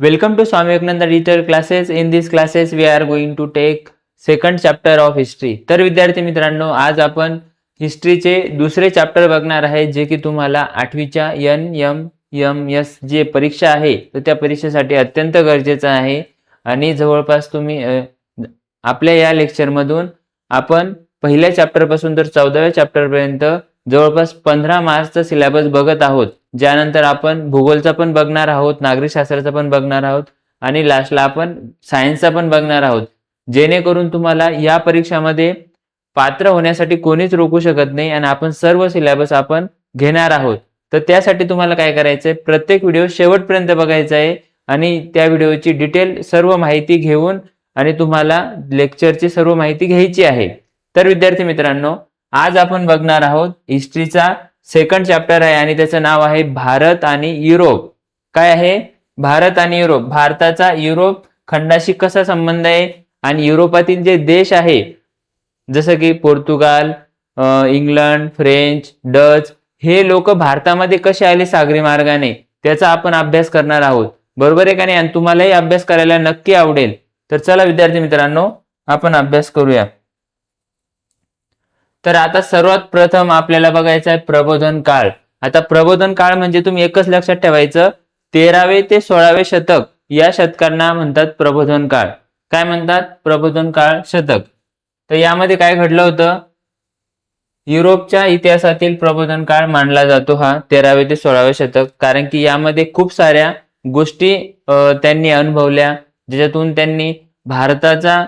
Welcome to Swami Vivekananda digital classes. In these classes we are going to take second chapter of history. तर विद्यार्थी मित्रांनो, आज आपण हिस्ट्रीचे दुसरे चॅप्टर बघणार आहे, जे की तुम्हाला 8वीच्या NMMS जे परीक्षा आहे तर त्या परीक्षेसाठी अत्यंत गरजेचं आहे. आणि जवळपास तुम्ही आपल्या या लेक्चर मधून आपण पहिल्या चॅप्टर पासून तर 14व्या चॅप्टर पर्यंत जवळपास 15 मार्चचा सिलेबस बघत आहोत. ज्यानंतर आपण भूगोलचा पण बघणार आहोत, नागरिक शास्त्राचा पण बघणार आहोत आणि लास्टला आपण सायन्सचा पण बघणार आहोत. जेणेकरून तुम्हाला या परीक्षामध्ये पात्र होण्यासाठी कोणीच रोखू शकत नाही आणि आपण सर्व सिलेबस आपण घेणार आहोत. तर त्यासाठी तुम्हाला काय करायचंय, प्रत्येक व्हिडिओ शेवटपर्यंत बघायचा आहे आणि त्या व्हिडिओची डिटेल सर्व माहिती घेऊन आणि तुम्हाला लेक्चरची सर्व माहिती घ्यायची आहे. तर विद्यार्थी मित्रांनो, आज आपण बघणार आहोत हिस्ट्रीचा सेकंड चॅप्टर आहे आणि त्याचं नाव आहे भारत आणि युरोप. काय आहे? भारत आणि युरोप. भारताचा युरोप खंडाशी कसा संबंध आहे आणि युरोपातील जे देश आहे जसं की पोर्तुगाल, इंग्लंड, फ्रेंच, डच हे लोक भारतामध्ये कसे आले सागरी मार्गाने, त्याचा आपण अभ्यास करणार आहोत. बरोबर आहे का नाही? आणि तुम्हालाही अभ्यास करायला नक्की आवडेल. तर चला विद्यार्थी मित्रांनो, आपण अभ्यास करूया. तर आता सर्वात प्रथम आपल्याला बघायचं आहे प्रबोधन काळ. आता प्रबोधन काळ म्हणजे तुम्ही एकच लक्षात ठेवायचं, 13वे ते 16वे शतक या शतकांना म्हणतात प्रबोधन काळ. काय म्हणतात? प्रबोधन काळ शतक. तर यामध्ये काय घडलं होतं? युरोपच्या इतिहासातील प्रबोधन काळ मानला जातो हा 13वे ते 16वे शतक. कारण की यामध्ये खूप साऱ्या गोष्टी त्यांनी अनुभवल्या, ज्याच्यातून त्यांनी भारताचा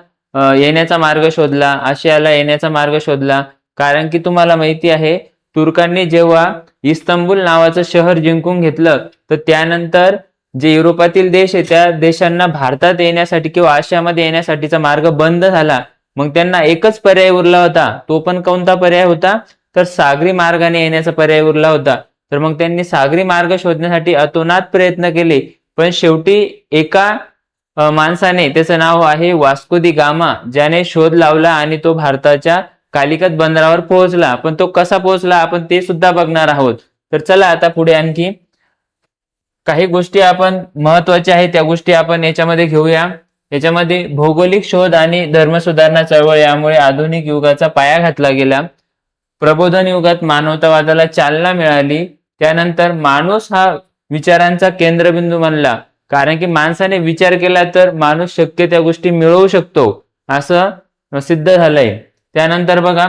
येण्याचा मार्ग शोधला, आशियाला येण्याचा मार्ग शोधला. कारण की तुम्हाला माहिती आहे, तुर्कांनी जेव्हा इस्तंबूल नावाचं शहर जिंकून घेतलं तर त्यानंतर जे युरोपातील देश आहे त्या देशांना भारतात येण्यासाठी किंवा आशियामध्ये येण्यासाठीचा मार्ग बंद झाला. मग त्यांना एकच पर्याय उरला होता. तो पण कोणता पर्याय होता? तर सागरी मार्गाने येण्याचा पर्याय उरला होता. तर मग त्यांनी सागरी मार्ग शोधण्यासाठी अतोनात प्रयत्न केले. पण शेवटी एका माणसाने, त्याचं नाव आहे वास्को दी गामा, ज्याने शोध लावला आणि तो भारताच्या कालिकत बंदरावर पोहोचला. पण तो कसा पोहोचला आपण ते सुद्धा बघणार आहोत. तर चला आता पुढे आणखी काही गोष्टी आपण महत्वाच्या आहेत त्या गोष्टी आपण याच्यामध्ये घेऊया. याच्यामध्ये भौगोलिक शोध आणि धर्मसुधारणा चळवळ यामुळे आधुनिक युगाचा पाया घातला गेला. प्रबोधन युगात मानवतावादाला चालना मिळाली. त्यानंतर माणूस हा विचारांचा केंद्रबिंदू बनला. कारण की माणसाने विचार केला तर माणूस शक्य त्या गोष्टी मिळवू शकतो असं सिद्ध झालंय. त्यानंतर बघा,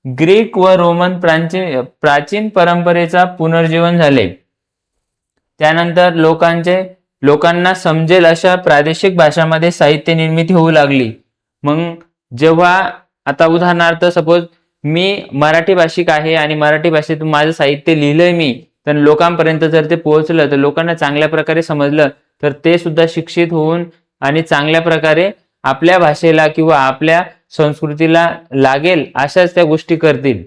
ग्रीक व रोमन प्राचीन परंपरेचा पुनर्जीवन झाले. त्यानंतर लोकांना समजेल अशा प्रादेशिक भाषांमध्ये साहित्य निर्मिती होऊ लागली. मग जेव्हा आता उदाहरणार्थ सपोज मी मराठी भाषिक आहे आणि मराठी भाषेतून माझं साहित्य लिहिलंय मी, तर लोकांपर्यंत जर ते पोहोचलं तर लोकांना चांगल्या प्रकारे समजलं तर ते सुद्धा शिक्षित होऊन आणि चांगल्या प्रकारे आपल्या भाषेला किंवा आपल्या संस्कृतीला लागेल अशाच त्या गोष्टी करतील.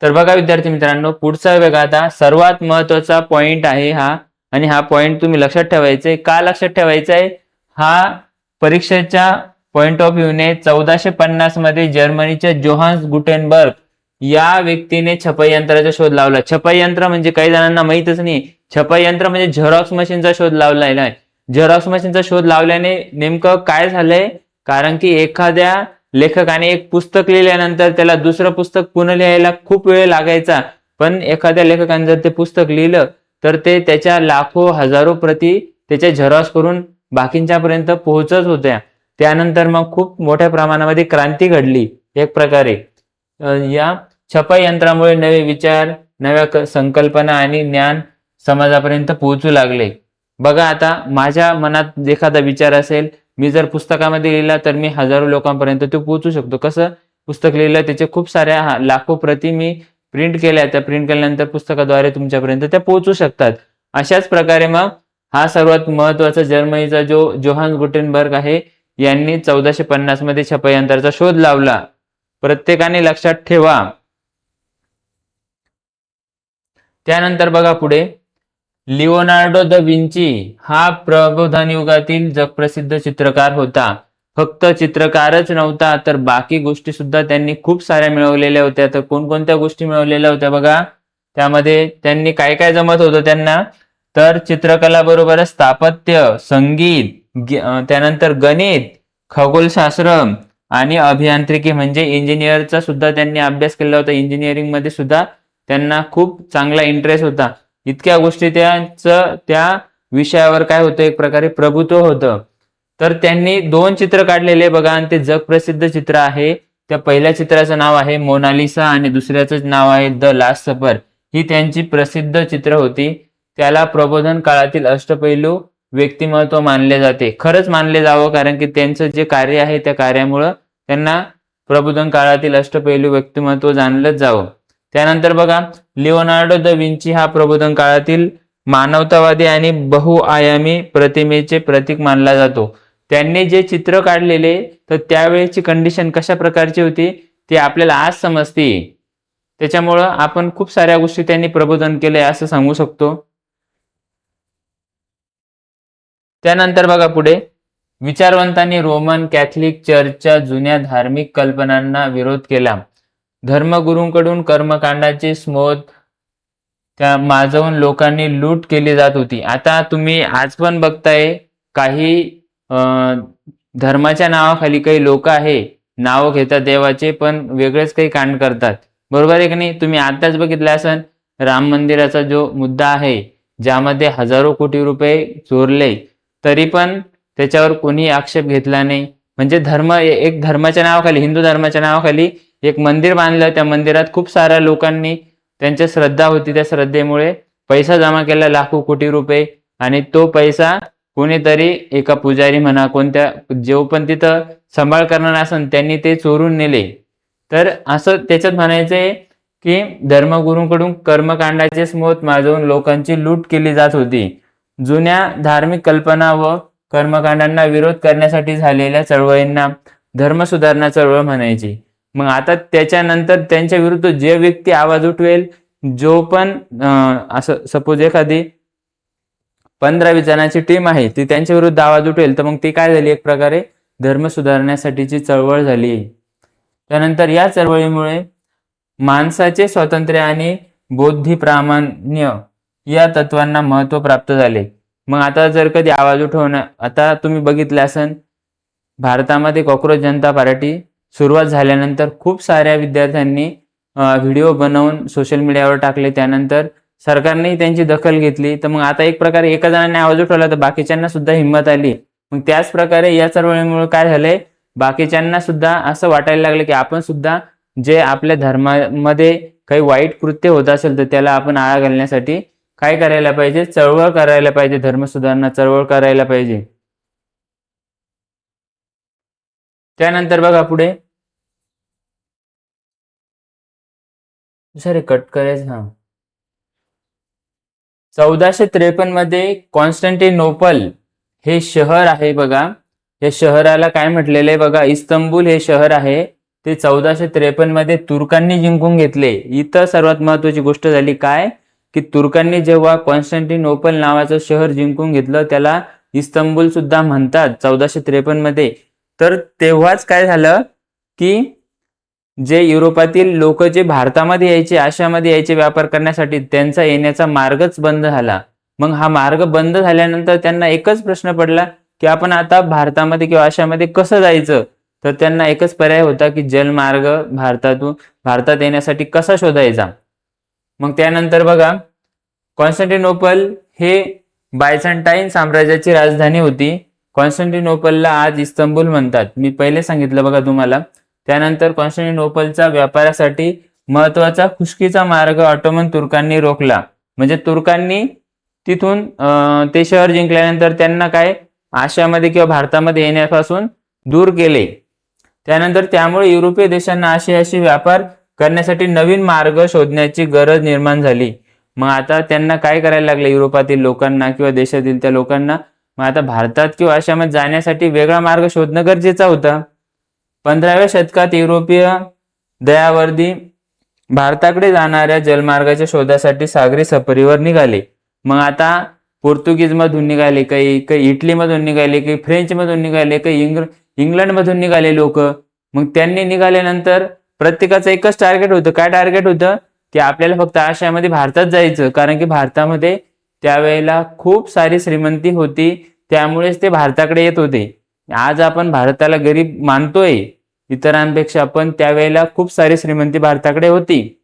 तर बघा विद्यार्थी मित्रांनो, पुढचा बघा, आता सर्वात महत्वाचा पॉइंट आहे हा, आणि हा पॉइंट तुम्ही लक्षात ठेवायचा आहे. का लक्षात ठेवायचा आहे? हा परीक्षेच्या पॉइंट ऑफ व्ह्यूने 1450 मध्ये जर्मनीच्या जोहान्स गुटेनबर्ग या व्यक्तीने छपाई यंत्राचा शोध लावला. छपाई यंत्र म्हणजे काही जणांना माहितच नाही. छपाई यंत्र म्हणजे झेरॉक्स मशीनचा शोध लावलेला आहे. झेरॉक्स मशीनचा शोध लावल्याने नेमकं काय झालंय? कारण की एखाद्या लेखकाने एक पुस्तक लिहिल्यानंतर त्याला दुसरं पुस्तक पुन्हा लिहायला खूप वेळ लागायचा. पण एखाद्या लेखकाने जर ते पुस्तक लिहिलं तर ते त्याच्या लाखो हजारो प्रती त्याच्या झेरॉक्स करून बाकींच्या पर्यंत पोहोचत होत्या. त्यानंतर मग खूप मोठ्या प्रमाणामध्ये क्रांती घडली एक प्रकारे. या छपाई यंत्रामुळे नवे विचार, नव्या संकल्पना आणि ज्ञान समाजापर्यंत पोहोचू लागले. बघा, आता माझ्या मनात एखादा विचार असेल, मी जर पुस्तकामध्ये लिहिला तर मी हजारो लोकांपर्यंत तो पोहोचू शकतो. कसं? पुस्तक लिहिलं, त्याचे खूप साऱ्या लाखो प्रती मी प्रिंट केल्या, त्या प्रिंट केल्यानंतर पुस्तकाद्वारे तुमच्यापर्यंत त्या पोहोचू शकतात. अशाच प्रकारे मग हा सर्वात महत्वाचा जर्मनीचा जो जोहान्स गुटेनबर्ग आहे, यांनी 1450 मध्ये छपाई यंत्राचा शोध लावला. प्रत्येकाने लक्षात ठेवा. त्यानंतर बघा पुढे, लिओनार्डो द विंची हा प्रबोधन युगातील जगप्रसिद्ध चित्रकार होता. फक्त चित्रकारच नव्हता तर बाकी गोष्टी सुद्धा त्यांनी खूप साऱ्या मिळवलेल्या होत्या. तर कोणकोणत्या गोष्टी मिळवलेल्या होत्या बघा, त्यामध्ये त्यांनी काय काय जमत होतं त्यांना, तर चित्रकला बरोबरच स्थापत्य, संगीत, त्यानंतर गणित, खगोलशास्त्र आणि अभियांत्रिकी म्हणजे इंजिनिअरचा सुद्धा त्यांनी अभ्यास केला होता. इंजिनिअरिंग मध्ये सुद्धा त्यांना खूप चांगला इंटरेस्ट होता. इतक्या गोष्टी त्यांचं त्या विषयावर काय होतं, एक प्रकारे प्रभुत्व होतं. तर त्यांनी 2 चित्र काढलेले बघा, आणि ते जगप्रसिद्ध चित्र आहे. त्या पहिल्या चित्राचं नाव आहे मोनालिसा आणि दुसऱ्याचं नाव आहे द लास्ट सपर. ही त्यांची प्रसिद्ध चित्र होती. त्याला प्रबोधन काळातील अष्टपैलू व्यक्तिमत्व मानले जाते. खरंच मानले जावं, कारण की त्यांचं जे कार्य आहे त्या कार्यामुळं त्यांना प्रबोधन काळातील अष्टपैलू व्यक्तिमत्व जाणलं जावं. त्यानंतर बघा, लिओनार्डो द विंची हा प्रबोधन काळातील मानवतावादी आणि बहुआयामी प्रतिमेचे प्रतीक मानला जातो. त्यांनी जे चित्र काढलेले, तर त्यावेळेची कंडिशन कशा प्रकारची होती ते आपल्याला आज समजते. त्याच्यामुळं आपण खूप साऱ्या गोष्टी त्यांनी प्रबोधन केले असं सांगू शकतो. त्यानंतर बघा पुढे, विचारवंतांनी रोमन कॅथलिक चर्चच्या जुन्या धार्मिक कल्पनांना विरोध केला. धर्मगुरूंकडून कर्मकांडाचे स्मोध त्या माजवून लोकांनी लूट केली जात होती. आता तुम्ही आज पण बघताय, काही धर्माच्या नावाखाली काही लोक आहे, नाव घेतात देवाचे, पण वेगळेच काही कांड करतात. बरोबर आहे की नाही? तुम्ही आताच बघितलं असन, राम मंदिराचा जो मुद्दा आहे, ज्यामध्ये हजारो कोटी रुपये चोरले, तरी पण त्याच्यावर कोणी आक्षेप घेतला नाही. म्हणजे एक धर्माच्या नावाखाली, हिंदू धर्माच्या नावाखाली एक मंदिर बांधलं. त्या मंदिरात खूप साऱ्या लोकांनी, त्यांच्या श्रद्धा होती, त्या श्रद्धेमुळे पैसा जमा केला, लाखो कोटी रुपये, आणि तो पैसा कोणीतरी, एका पुजारी म्हणा, कोणत्या जो पण तिथं सांभाळ करणार असन, त्यांनी ते चोरून नेले. तर असं त्याच्यात म्हणायचंय की धर्मगुरूंकडून कर्मकांडाचे स्मोथ माजवून लोकांची लूट केली जात होती. जुन्या धार्मिक कल्पना व कर्मकांडांना विरोध करण्यासाठी झालेल्या चळवळींना धर्मसुधारणा चळवळ म्हणायची. मग आता त्याच्यानंतर त्यांच्या विरुद्ध जे व्यक्ती आवाज उठवेल, जो पण असं सपोज एखादी 15-20 जणांची टीम आहे, ती त्यांच्या विरुद्ध आवाज उठवेल, तर मग ती काय झाली, एक प्रकारे धर्म सुधारण्यासाठीची चळवळ झाली. त्यानंतर या चळवळीमुळे माणसाचे स्वातंत्र्य आणि बौद्धी प्रामाण्य या तत्वांना महत्त्व प्राप्त झाले. मग आता जर कधी आवाज उठवणं, आता तुम्ही बघितलं असन, भारतामध्ये कॉक्रोच जनता पार्टी सुरुवात झाल्यानंतर खूप साऱ्या विद्यार्थ्यांनी व्हिडिओ बनवून सोशल मीडियावर टाकले. त्यानंतर सरकारनेही त्यांची दखल घेतली. तर मग आता एक प्रकारे एका जणांनी आवाज उठवला तर बाकीच्यांना सुद्धा हिंमत आली. मग त्याच प्रकारे या चळवळीमुळे काय झालंय, बाकीच्यांना सुद्धा असं वाटायला लागलं की आपण सुद्धा जे आपल्या धर्मामध्ये काही वाईट कृत्य होत असेल, तर त्याला आपण आळा घालण्यासाठी काय करायला पाहिजे, चळवळ करायला पाहिजे, धर्म सुधारणा चळवळ करायला पाहिजे. त्यानंतर बघा पुढे, सॉरी कट करायचं, हा 1453 मध्ये कॉन्स्टँटिनोपल हे शहर आहे बघा, या शहराला काय म्हटलेलं आहे बघा, इस्तंबूल हे शहर आहे, ते 1453 मध्ये तुर्कांनी जिंकून घेतले. इथं सर्वात महत्वाची गोष्ट झाली काय, की तुर्कांनी जेव्हा कॉन्स्टँटिनोपल नावाचं शहर जिंकून घेतलं, त्याला इस्तंबूल सुद्धा म्हणतात 1453 मध्ये. तर तेव्हाच काय झालं की जे युरोपातील लोक जे भारतामध्ये यायचे, आशियामध्ये यायचे व्यापार करण्यासाठी, त्यांचा येण्याचा मार्गच बंद झाला. मग हा मार्ग बंद झाल्यानंतर त्यांना एकच प्रश्न पडला की आपण आता भारतामध्ये किंवा आशियामध्ये कसं जायचं. तर त्यांना एकच पर्याय होता की जलमार्ग भारतात येण्यासाठी कसा शोधायचा. मग त्यानंतर बघा, कॉन्स्टँटिनोपल हे बायझंटाईन साम्राज्याची राजधानी होती. कॉन्स्टँटिनोपलला आज इस्तंबूल म्हणतात, मी पहिले सांगितलं बघा तुम्हाला. त्यानंतर कॉन्स्टँटिनोपलचा व्यापारासाठी महत्वाचा खुष्कीचा मार्ग ऑटोमन तुर्कांनी रोखला. म्हणजे तुर्कांनी तिथून ते शहर जिंकल्यानंतर त्यांना काय आशियामध्ये किंवा भारतामध्ये येण्यापासून दूर केले. त्यानंतर त्यामुळे युरोपीय देशांना आशियाशी व्यापार करण्यासाठी नवीन मार्ग शोधण्याची गरज निर्माण झाली. मग आता त्यांना काय करायला लागलं, युरोपातील लोकांना किंवा देशातील त्या लोकांना, मग आता भारतात किंवा आशियामध्ये जाण्यासाठी वेगळा मार्ग शोधणं गरजेचा होता. 15व्या शतकात युरोपीय दयावर्दी भारताकडे जाणाऱ्या जलमार्गाच्या शोधासाठी सागरी सफरीवर निघाले. मग आता पोर्तुगीज मधून निघाले, काही इटली मधून निघाले, काही फ्रेंच मधून निघाले, काही इंग्लंड मधून निघाले लोक. मग त्यांनी निघाल्यानंतर प्रत्येकाचं एकच टार्गेट होतं. काय टार्गेट होतं, की आपल्याला फक्त आशियामध्ये भारतात जायचं, कारण की भारतामध्ये त्यावेळेला खूप सारी श्रीमंती होती, त्यामुळेच ते भारताकडे येत होते. आज आपण भारताला गरीब मानतोय इतरांपेक्षा, पण त्यावेळेला खूप सारी श्रीमंती भारताकडे होती.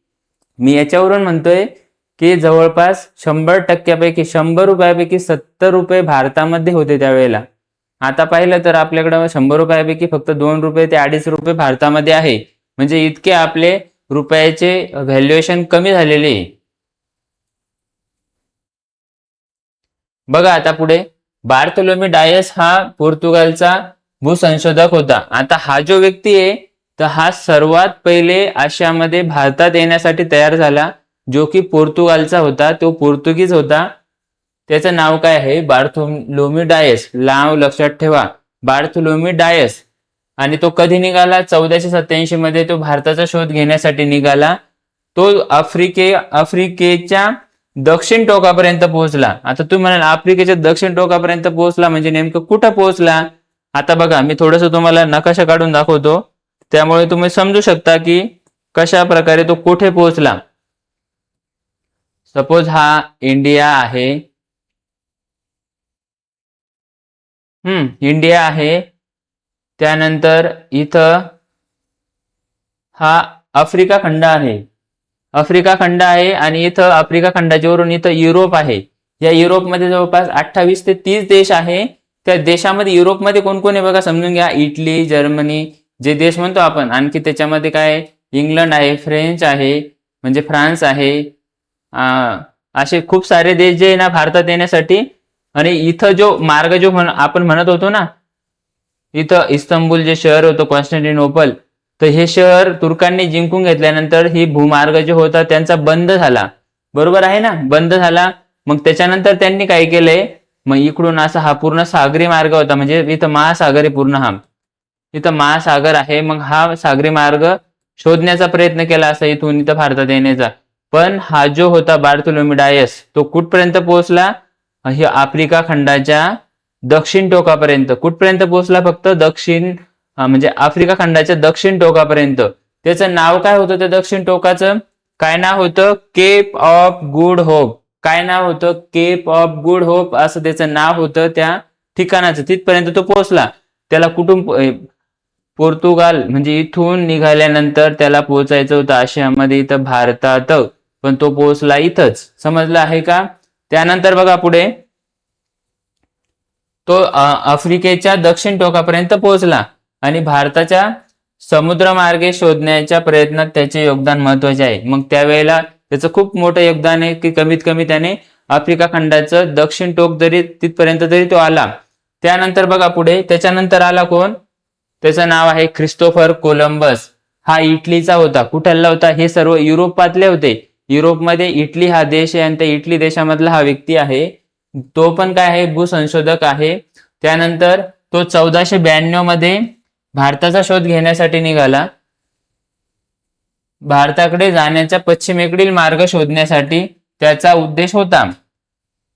मी याच्यावरून म्हणतोय की जवळपास 100% 100 रुपयापैकी 70 रुपये भारतामध्ये होते त्यावेळेला. आता पाहिलं तर आपल्याकडं 100 रुपयापैकी फक्त 2 रुपये ते 2.5 रुपये भारतामध्ये आहे. म्हणजे इतके आपले रुपयाचे व्हॅल्युएशन कमी झालेले आहे. बघा आता पुढे, बार्थोलोमी डायस हा पोर्तुगालचा भूसंशोधक होता. आता हा जो व्यक्ती आहे, तर हा सर्वात पहिले आशियामध्ये भारतात येण्यासाठी तयार झाला, जो की पोर्तुगालचा होता, तो पोर्तुगीज होता. त्याचं नाव काय आहे? बार्थोलोमी डायस. नाव लक्षात ठेवा, बार्थोलोमी डायस. आणि तो कधी निघाला? 1487 मध्ये तो भारताचा शोध घेण्यासाठी निघाला. तो आफ्रिकेच्या दक्षिण टोकापर्यंत पोहोचला. आता तुम्ही म्हणाल आफ्रिकेच्या दक्षिण टोकापर्यंत पोहोचला म्हणजे नेमकं कुठं पोहोचला? आता बघा, मी थोडंसं तुम्हाला नकाशा काढून दाखवतो, त्यामुळे तुम्ही समजू शकता की कशा प्रकारे तो कुठे पोहोचला. सपोज हा इंडिया आहे, इंडिया आहे. त्यानंतर इथं हा आफ्रिका खंड आहे, आणि इथं आफ्रिका खंडाच्या वरून इथं युरोप आहे. या युरोपमध्ये जवळपास 28 ते 30 देश आहे. त्या देशामध्ये युरोपमध्ये कोण कोण आहे बघा, समजून घ्या. इटली, जर्मनी जे देश म्हणतो आपण, आणखी त्याच्यामध्ये काय, इंग्लंड आहे, फ्रेंच आहे म्हणजे फ्रान्स आहे. असे खूप सारे देश जे आहे ना भारतात येण्यासाठी. आणि इथं जो मार्ग जो आपण म्हणत होतो ना, इथं इस्तंबूल जे शहर होतं, कॉन्स्टँटिनोपल, तर हे शहर तुर्कांनी जिंकून घेतल्यानंतर ही भूमार्ग जो होता त्यांचा बंद झाला. बरोबर आहे ना, बंद झाला. मग त्याच्यानंतर त्यांनी काय केलंय, मग इकडून असा हा पूर्ण सागरी मार्ग होता, म्हणजे इथं महासागर आहे पूर्ण, हा इथं महासागर आहे. मग हा सागरी मार्ग शोधण्याचा प्रयत्न केला असा इथून इथं भारतात येण्याचा. पण हा जो होता बार्थोलोमी डायस, तो कुठपर्यंत पोहोचला? ही आफ्रिका खंडाच्या दक्षिण टोकापर्यंत. कुठपर्यंत पोहोचला? फक्त दक्षिण, म्हणजे आफ्रिका खंडाच्या दक्षिण टोकापर्यंत. त्याचं नाव काय होतं त्या दक्षिण टोकाचं? काय नाव होतं? Cape of Good Hope. काय नाव होतं? केप ऑफ गुड होप असं त्याचं नाव होतं त्या ठिकाणाचं. तिथपर्यंत तो पोहोचला. त्याला कुठून? पोर्तुगाल, म्हणजे इथून निघाल्यानंतर त्याला पोहोचायचं होतं आशियामध्ये, इथं भारतात, पण तो पोहोचला इथंच. समजलं आहे का? त्यानंतर बघा पुढे, तो आफ्रिकेच्या दक्षिण टोकापर्यंत पोहोचला आणि भारताच्या समुद्रमार्गे शोधण्याच्या प्रयत्नात त्याचे योगदान महत्वाचे आहे. मग त्यावेळेला त्याचं खूप मोठं योगदान आहे की कमीत कमी त्याने आफ्रिका खंडाचं दक्षिण टोक जरी तिथपर्यंत तरी तो आला. त्यानंतर बघा पुढे, त्याच्यानंतर आला कोण? त्याचं नाव आहे ख्रिस्तोफर कोलंबस. हा इटलीचा होता. कुठला होता? हे सर्व युरोपातले होते. युरोपमध्ये इटली हा देश आहे आणि त्या इटली देशामधला हा व्यक्ती आहे. तो पण काय आहे? भूसंशोधक आहे. त्यानंतर तो 1492 मध्ये भारताचा शोध घेण्यासाठी निघाला. भारताकडे जाण्याचा पश्चिमेकडील मार्ग शोधण्यासाठी त्याचा उद्देश होता.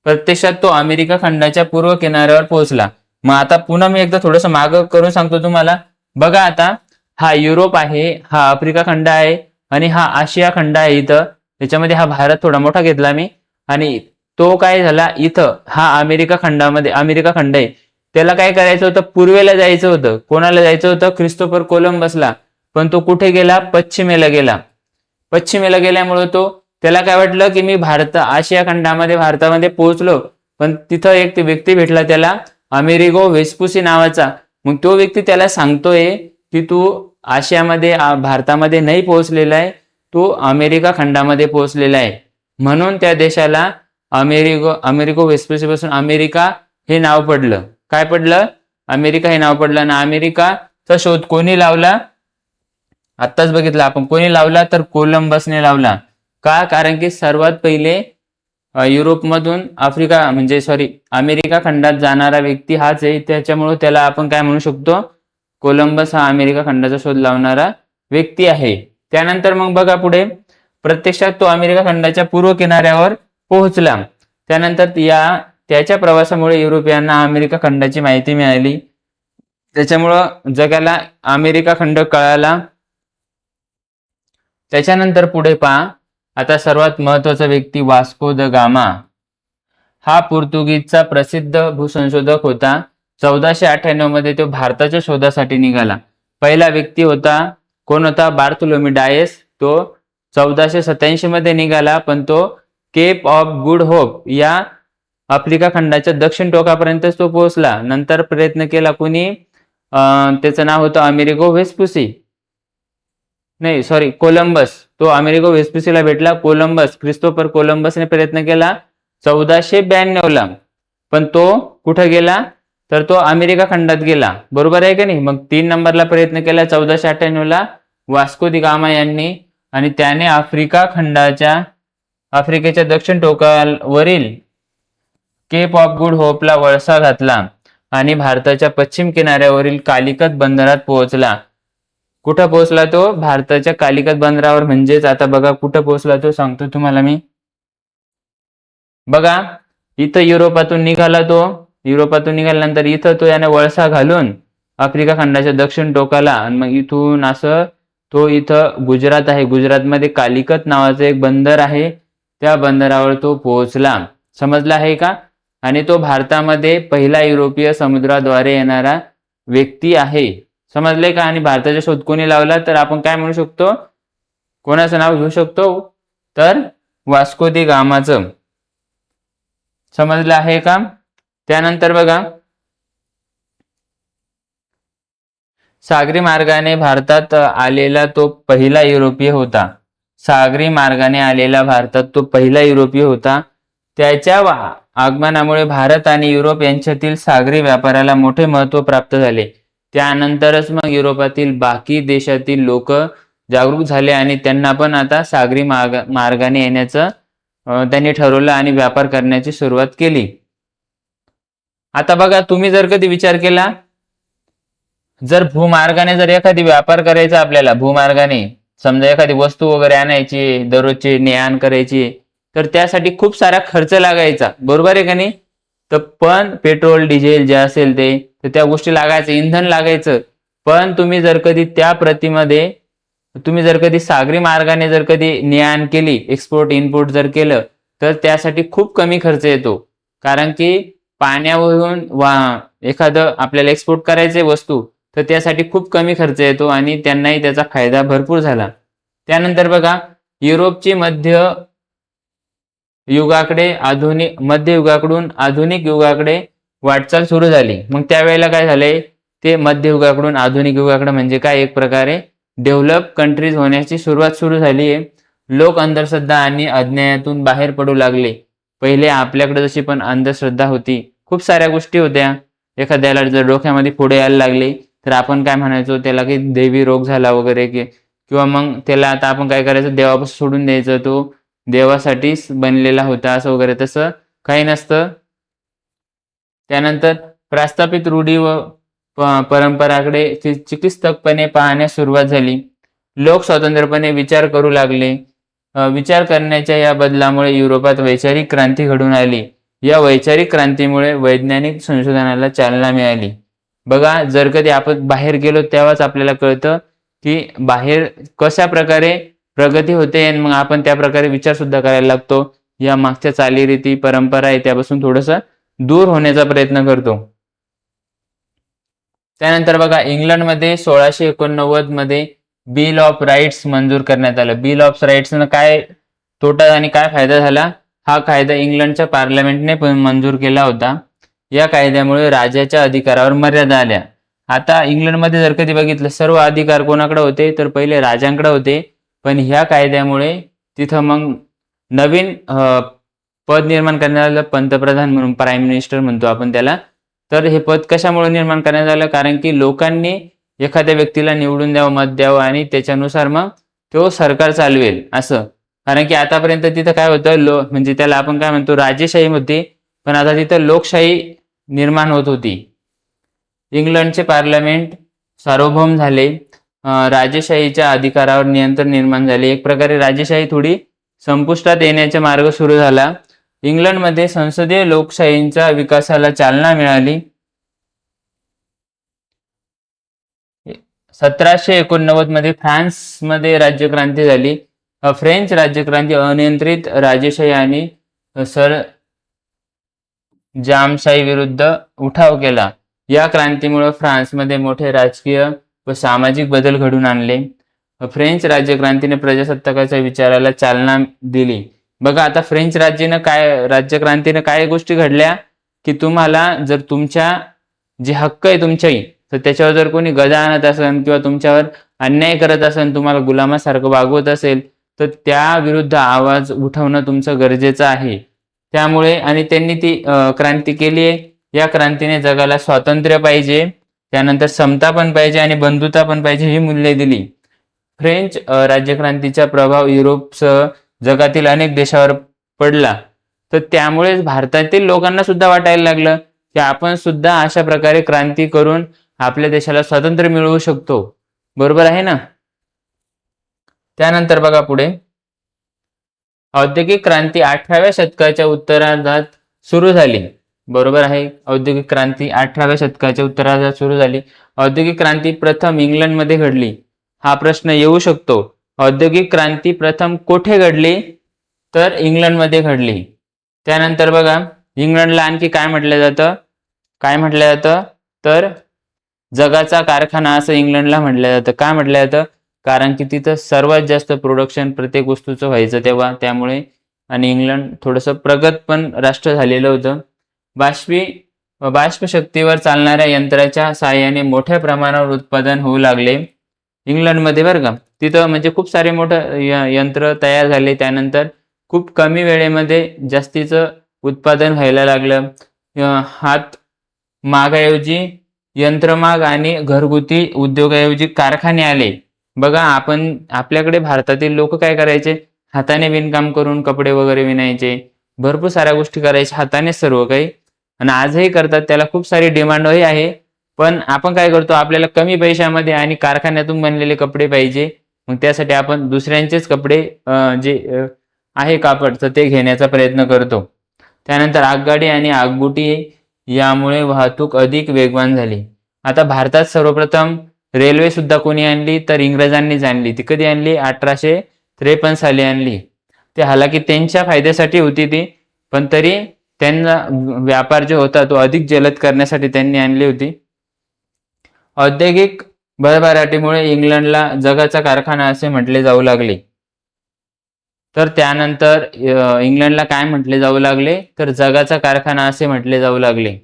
प्रत्यक्षात तो अमेरिका खंडाच्या पूर्व किनाऱ्यावर पोहोचला. मग आता पुन्हा मी एकदा थोडंसं मागं करून सांगतो तुम्हाला. बघा आता, हा युरोप आहे, हा आफ्रिका खंड आहे आणि हा आशिया खंड आहे इथं. त्याच्यामध्ये हा भारत थोडा मोठा घेतला मी. आणि तो काय झाला, इथं हा अमेरिका खंडामध्ये, अमेरिका खंड आहे, त्याला काय करायचं होतं? पूर्वेला जायचं होतं. कोणाला जायचं होतं? ख्रिस्तोफर कोलंबसला. पण तो कुठे गेला? पश्चिमेला गेला. पश्चिमेला गेल्यामुळे त्याला काय वाटलं की मी आशिया खंडामध्ये, भारतामध्ये पोहोचलो. पण तिथं एक व्यक्ती भेटला त्याला, अमेरिगो वेस्पुसी नावाचा. मग तो व्यक्ती त्याला सांगतोय की तू आशियामध्ये, भारतामध्ये नाही पोहोचलेला आहे, तू अमेरिका खंडामध्ये पोहोचलेला आहे. म्हणून त्या देशाला अमेरिगो वेस्पुसी पासून अमेरिका हे नाव पडलं. काय पडलं? अमेरिका हे नाव पडलं. आणि अमेरिकाचा शोध कोणी लावला? आत्ताच बघितलं आपण. कोणी लावला? तर कोलंबसने लावला. का? कारण की सर्वात पहिले युरोपमधून अमेरिका खंडात जाणारा व्यक्ती हाच आहे. त्याच्यामुळे त्याला आपण काय म्हणू शकतो? कोलंबस हा अमेरिका खंडाचा शोध लावणारा व्यक्ती आहे. त्यानंतर मग बघा पुढे, प्रत्यक्षात तो अमेरिका खंडाच्या पूर्व किनाऱ्यावर पोहोचला. त्यानंतर त्याच्या प्रवासामुळे युरोपियांना अमेरिका खंडाची माहिती मिळाली. त्याच्यामुळं जगाला अमेरिका खंड कळाला. त्याच्यानंतर पुढे पहा, आता सर्वात महत्वाचा व्यक्ती वास्को द गामा. हा पोर्तुगीजचा प्रसिद्ध भूसंशोधक होता. 1498 मध्ये तो भारताच्या शोधासाठी निघाला. पहिला व्यक्ती होता कोण होता? बार्थोलोमी डायस. तो 1487 मध्ये निघाला, पण तो केप ऑफ गुड होप या आफ्रिका खंडाच्या दक्षिण टोकापर्यंत तो पोहोचला. नंतर प्रयत्न केला कुणी? त्याचं नाव होतं अमेरिगो वेस्पुसी, नाही सॉरी कोलंबस. तो अमेरिगो वेस्पुसीला भेटला. क्रिस्तोफर कोलंबसने प्रयत्न केला 1492 ला, पण तो कुठं गेला? तर तो अमेरिका खंडात गेला. बरोबर आहे का नाही? मग 3 नंबरला प्रयत्न केला 1498 ला वास्को दी गामा यांनी, आणि त्याने आफ्रिकेच्या दक्षिण टोकावरील केप ऑफ गुड होपला वळसा घातला आणि भारताच्या पश्चिम किनाऱ्यावरील कालिकत बंदरात पोहोचला. कुठं पोहोचला तो? भारताच्या कालिकत बंदरावर. म्हणजेच आता बघा कुठं पोहोचला तो सांगतो तुम्हाला मी. बघा इथं युरोपातून निघाल्यानंतर इथं तो याने वळसा घालून आफ्रिका खंडाच्या दक्षिण टोकाला, आणि मग इथून असं तो इथं गुजरात आहे. गुजरातमध्ये कालिकत नावाचं एक बंदर आहे, त्या बंदरावर तो पोहोचला. समजला आहे का? आणि तो भारतामध्ये पहिला युरोपीय समुद्राद्वारे येणारा व्यक्ती आहे. समजले का? आणि भारताचा शोध कोणी लावला? तर आपण काय म्हणू शकतो? कोणाचं नाव घेऊ शकतो? तर वास्को दी गामाचं. समजलं आहे का? त्यानंतर बघा सागरी मार्गाने भारतात आलेला तो पहिला युरोपीय होता. त्याच्या आगमनामुळे भारत आणि युरोप यांच्यातील सागरी व्यापाराला मोठे महत्त्व प्राप्त झाले. त्यानंतरच मग युरोपातील बाकी देशातील लोक जागरूक झाले आणि त्यांना पण आता सागरी मार्गाने येण्याचं त्यांनी ठरवलं आणि व्यापार करण्याची सुरुवात केली. आता बघा तुम्ही जर कधी विचार केला, जर भूमार्गाने जर एखादी व्यापार करायचा आपल्याला, भूमार्गाने समजा एखादी वस्तू वगैरे आणायची, दररोजची ने-आण करायची, तर त्यासाठी खूप सारा खर्च लागायचा. बरोबर आहे का नाही? तर पण पेट्रोल डिझेल जे असेल ते तर त्या गोष्टी लागायचं, इंधन लागायचं. पण तुम्ही जर कधी सागरी मार्गाने जर कधी ने-आण केली, एक्सपोर्ट इम्पोर्ट जर केलं, तर त्यासाठी खूप कमी खर्च येतो. कारण की पाण्यावरून एखादं आपल्याला एक्सपोर्ट करायचे वस्तू, तर त्यासाठी खूप कमी खर्च येतो आणि त्यांनाही त्याचा फायदा भरपूर झाला. त्यानंतर बघा युरोपची मध्य युगाकडून आधुनिक युगाकडे वाटचाल सुरू झाली. मग त्यावेळेला काय झालंय? ते मध्ययुगाकडून आधुनिक युगाकडे म्हणजे काय? एक प्रकारे डेव्हलप कंट्रीज होण्याची सुरुवात सुरू झाली आहे. लोक अंधश्रद्धा आणि अज्ञानातून बाहेर पडू लागले. पहिले आपल्याकडे जशी पण अंधश्रद्धा होती, खूप साऱ्या गोष्टी होत्या. एखाद्याला जर डोक्यामध्ये फोडे यायला लागले तर आपण काय म्हणायचो? त्याला काही देवी रोग झाला वगैरे, किंवा मग त्याला आता आपण काय करायचं? देवापासून सोडून द्यायचं, तो देवासाठीच बनलेला होता असं वगैरे. तसं काही नसतं. त्यानंतर प्रस्थापित रूढी व परंपराकडे चिकित्सकपणे पाहण्यास सुरुवात झाली. लोक स्वतंत्रपणे विचार करू लागले. विचार करण्याच्या या बदलामुळे युरोपात वैचारिक क्रांती घडून आली. या वैचारिक क्रांतीमुळे वैज्ञानिक संशोधनाला चालना मिळाली. बघा जर कधी आपण बाहेर गेलो तेव्हाच आपल्याला कळतं की बाहेर कशा प्रकारे प्रगती होते, आणि मग आपण त्या प्रकारे विचार सुद्धा करायला लागतो. या मागच्या चालीरीती परंपरा आहे त्यापासून थोडंसं दूर होण्याचा प्रयत्न करतो. त्यानंतर बघा इंग्लंडमध्ये 1689 मध्ये बिल ऑफ राईट्स मंजूर करण्यात आलं. बिल ऑफ राईट्सनं काय तोटा आणि काय फायदा झाला? हा कायदा इंग्लंडच्या पार्लमेंटने पण मंजूर केला होता. या कायद्यामुळे राजाच्या अधिकारावर मर्यादा आल्या. आता इंग्लंडमध्ये जर कधी बघितलं, सर्व अधिकार कोणाकडे होते? तर पहिले राजांकडे होते. पण ह्या कायद्यामुळे तिथं मग नवीन पद निर्माण करण्यात आलं, पंतप्रधान म्हणून, प्राईम मिनिस्टर म्हणतो आपण त्याला. तर हे पद कशामुळे निर्माण करण्यात आलं? कारण की लोकांनी एखाद्या व्यक्तीला निवडून द्यावं, मत द्यावं, आणि त्याच्यानुसार मग तो सरकार चालवेल असं. कारण की आतापर्यंत तिथं काय होतं, म्हणजे त्याला आपण काय म्हणतो, राजेशाही होती, पण आता तिथं लोकशाही निर्माण होत होती. इंग्लंडचे पार्लमेंट सार्वभौम झाले. राजेशाहीच्या अधिकारावर नियंत्रण निर्माण झाले. एक प्रकारे राजेशाही थोडी संपुष्टात येण्याचा मार्ग सुरू झाला. इंग्लंडमध्ये संसदीय लोकशाहीच्या विकासाला चालना मिळाली. 1789 मध्ये फ्रान्समध्ये राज्यक्रांती झाली. फ्रेंच राज्यक्रांती अनियंत्रित राजेशाही आणि जामशाही विरुद्ध उठाव केला. या क्रांतीमुळे फ्रान्समध्ये मोठे राजकीय व सामाजिक बदल घडून आणले. फ्रेंच राज्यक्रांतीने प्रजासत्ताकाच्या विचाराला चालना दिली. बघा आता फ्रेंच राज्यक्रांतीने काय गोष्टी घडल्या की तुम्हाला जर तुमच्या जे हक्क आहे तुमच्याही, तर त्याच्यावर जर कोणी गदा आणत असेल किंवा तुमच्यावर अन्याय करत असेल, तुम्हाला गुलामासारखं वागवत असेल, तर त्या विरुद्ध आवाज उठवणं तुमचं गरजेचं आहे. त्यामुळे आणि त्यांनी ती क्रांती केली आहे. या क्रांतीने जगाला स्वातंत्र्य पाहिजे, त्यानंतर समता पण पाहिजे आणि बंधुता पण पाहिजे, ही मूल्ये दिली. फ्रेंच राज्यक्रांतीचा प्रभाव युरोपसह जगातील अनेक देशावर पडला. तर त्यामुळेच भारतातील लोकांना सुद्धा वाटायला लागलं की आपण सुद्धा अशा प्रकारे क्रांती करून आपल्या देशाला स्वातंत्र्य मिळवू शकतो. बरोबर आहे ना? त्यानंतर बघा पुढे, औद्योगिक क्रांती 18व्या शतकाच्या उत्तरार्धात सुरू झाली. बरोबर आहे, औद्योगिक क्रांती 18व्या शतकाच्या उत्तरार्धात सुरू झाली. औद्योगिक क्रांती प्रथम इंग्लंडमध्ये घडली. हा प्रश्न येऊ शकतो. औद्योगिक क्रांती प्रथम कोठे घडली? तर इंग्लंडमध्ये घडली. त्यानंतर बघा, इंग्लंडला आणखी काय म्हटलं जातं? तर जगाचा कारखाना असं इंग्लंडला म्हटलं जातं. का म्हटलं जातं? कारण की तिथं सर्वात जास्त प्रोडक्शन प्रत्येक वस्तूचं व्हायचं तेव्हा, त्यामुळे. आणि इंग्लंड थोडंसं प्रगत पण राष्ट्र झालेलं होतं. बाष्प शक्तीवर चालणाऱ्या यंत्राच्या साहाय्याने मोठ्या प्रमाणावर उत्पादन होऊ लागले इंग्लंडमध्ये, बरं का. तिथं म्हणजे खूप सारे मोठं यंत्र तयार झाले. त्यानंतर खूप कमी वेळेमध्ये जास्तीचं उत्पादन व्हायला लागलं. हात मागाऐवजी यंत्रमाग आणि घरगुती उद्योगाऐवजी कारखाने आले. बघा आपल्याकडे भारतातील लोक काय करायचे? हाताने विणकाम करून कपडे वगैरे विणायचे, भरपूर साऱ्या गोष्टी करायचे हाताने सर्व काही, आणि आजही करतात. त्याला खूप सारी डिमांडही आहे. पण आपण काय करतो? आपल्याला कमी पैशामध्ये आणि कारखान्यातून बनलेले कपडे पाहिजे. मग त्यासाठी आपण दुसऱ्यांचेच कपडे जे आहे कापड, तर ते घेण्याचा प्रयत्न करतो. त्यानंतर आगगाडी आणि आगबुटी यामुळे वाहतूक अधिक वेगवान झाली. आता भारतात सर्वप्रथम रेल्वे सुद्धा कोणी आणली? तर इंग्रजांनीच आणली. ती कधी आणली? 1853 साली आणली. ते हालाकी त्यांच्या फायद्यासाठी होती ती, पण तरी त्यांना व्यापार जो होता तो अधिक जलद करण्यासाठी त्यांनी आणली होती. औद्योगिक भरभराटीमुळे इंग्लंडला जगाचा कारखाना असे म्हटले जाऊ लागले. तर त्यानंतर इंग्लंडला काय म्हटले जाऊ लागले? तर जगाचा कारखाना असे म्हटले जाऊ लागले.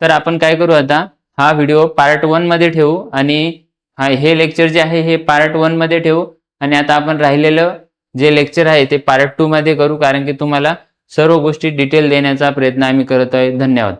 तर आपण काय करू आता? हा व्हिडिओ पार्ट 1 मध्ये ठेवू आणि हे लेक्चर जे आहे हे पार्ट 1 मध्ये ठेवू, आणि आता आपण राहिलेलं जे लेक्चर आहे ते पार्ट 2 मध्ये करू, कारण की तुम्हाला सर्व गोष्टी डिटेल देण्याचा प्रयत्न आम्ही करत आहे. धन्यवाद.